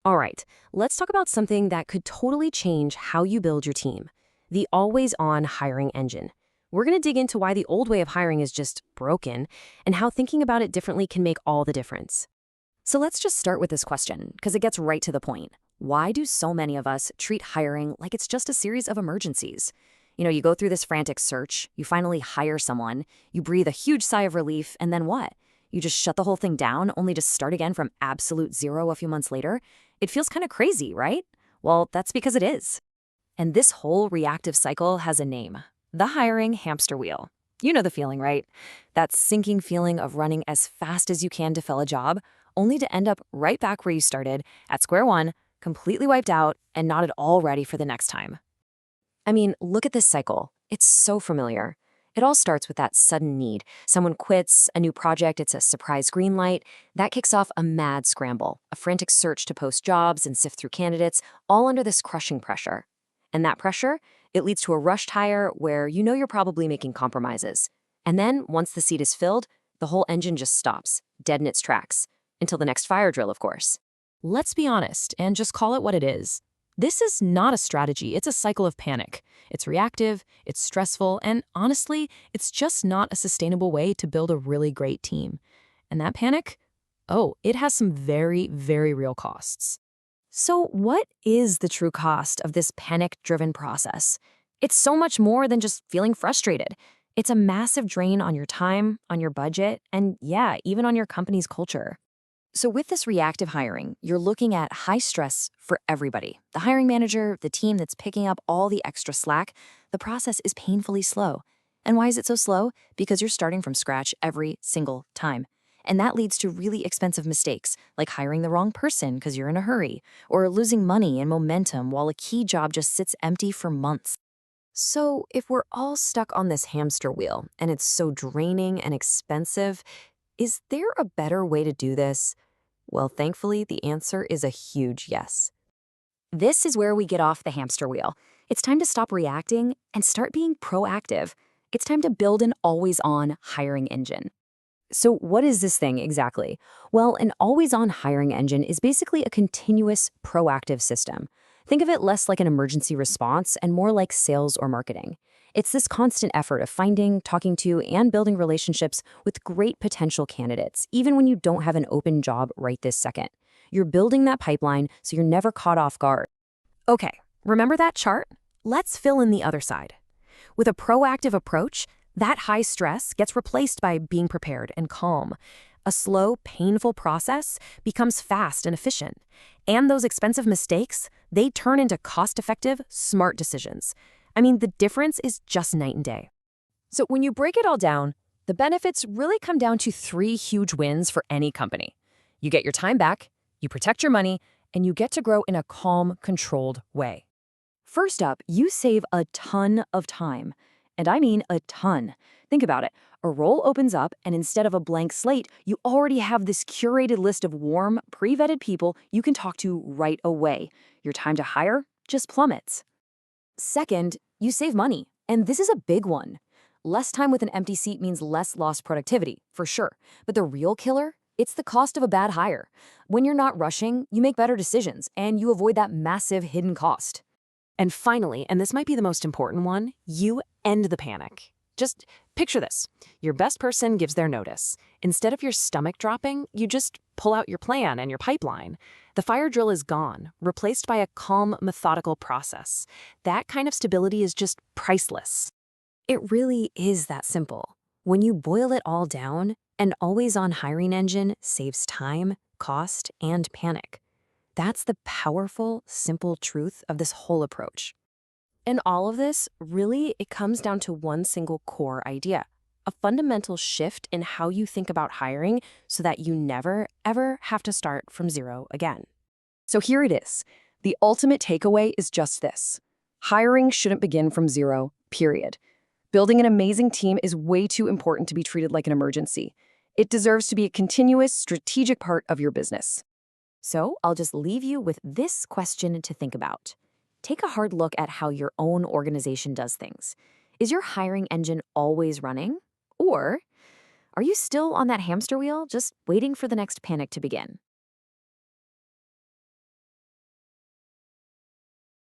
All right, let's talk about something that could totally change how you build your team: the always on hiring engine. We're going to dig into why the old way of hiring is just broken and how thinking about it differently can make all the difference. So let's just start with this question, because it gets right to the point. Why do so many of us treat hiring like it's just a series of emergencies? You go through this frantic search, you finally hire someone, you breathe a huge sigh of relief, and then what? You just shut the whole thing down only to start again from absolute zero a few months later? It feels kind of crazy, right? Well, that's because it is. And this whole reactive cycle has a name: the hiring hamster wheel. You know the feeling, right? That sinking feeling of running as fast as you can to fill a job, only to end up right back where you started, at square one, completely wiped out and not at all ready for the next time. I mean, look at this cycle. It's so familiar. It all starts with that sudden need. Someone quits, a new project, it's a surprise green light. That kicks off a mad scramble, a frantic search to post jobs and sift through candidates, all under this crushing pressure. And that pressure, it leads to a rushed hire where you know you're probably making compromises. And then, once the seat is filled, the whole engine just stops, dead in its tracks. Until the next fire drill, of course. Let's be honest and just call it what it is. This is not a strategy, it's a cycle of panic. It's reactive, it's stressful, and honestly, it's just not a sustainable way to build a really great team. And that panic? Oh, it has some very, very real costs. So, what is the true cost of this panic-driven process? It's so much more than just feeling frustrated. It's a massive drain on your time, on your budget, and yeah, even on your company's culture. So with this reactive hiring, you're looking at high stress for everybody. The hiring manager, the team that's picking up all the extra slack, the process is painfully slow. And why is it so slow? Because you're starting from scratch every single time. And that leads to really expensive mistakes, like hiring the wrong person because you're in a hurry, or losing money and momentum while a key job just sits empty for months. So, if we're all stuck on this hamster wheel and it's so draining and expensive, is there a better way to do this? Well, thankfully, the answer is a huge yes. This is where we get off the hamster wheel. It's time to stop reacting and start being proactive. It's time to build an always-on hiring engine. So, what is this thing exactly? Well, an always on hiring engine is basically a continuous, proactive system. Think of it less like an emergency response and more like sales or marketing. It's this constant effort of finding, talking to, and building relationships with great potential candidates, even when you don't have an open job right this second. You're building that pipeline so you're never caught off guard. Okay, remember that chart? Let's fill in the other side. With a proactive approach, that high stress gets replaced by being prepared and calm. A slow, painful process becomes fast and efficient. And those expensive mistakes, they turn into cost-effective, smart decisions. I mean, the difference is just night and day. So when you break it all down, the benefits really come down to three huge wins for any company. You get your time back, you protect your money, and you get to grow in a calm, controlled way. First up, you save a ton of time. And I mean a ton. Think about it. A role opens up, and instead of a blank slate, you already have this curated list of warm, pre-vetted people you can talk to right away. Your time to hire just plummets. Second, you save money, and this is a big one. Less time with an empty seat means less lost productivity, for sure. But the real killer? It's the cost of a bad hire. When you're not rushing, you make better decisions, and you avoid that massive hidden cost. And finally, and this might be the most important one, you end the panic. Just picture this. Your best person gives their notice. Instead of your stomach dropping, you just pull out your plan and your pipeline. The fire drill is gone, replaced by a calm, methodical process. That kind of stability is just priceless. It really is that simple. When you boil it all down, an always-on hiring engine saves time, cost, and panic. That's the powerful, simple truth of this whole approach. And all of this, really, it comes down to one single core idea: a fundamental shift in how you think about hiring so that you never, ever have to start from zero again. So here it is. The ultimate takeaway is just this: hiring shouldn't begin from zero, period. Building an amazing team is way too important to be treated like an emergency. It deserves to be a continuous, strategic part of your business. So I'll just leave you with this question to think about. Take a hard look at how your own organization does things. Is your hiring engine always running? Or are you still on that hamster wheel, just waiting for the next panic to begin?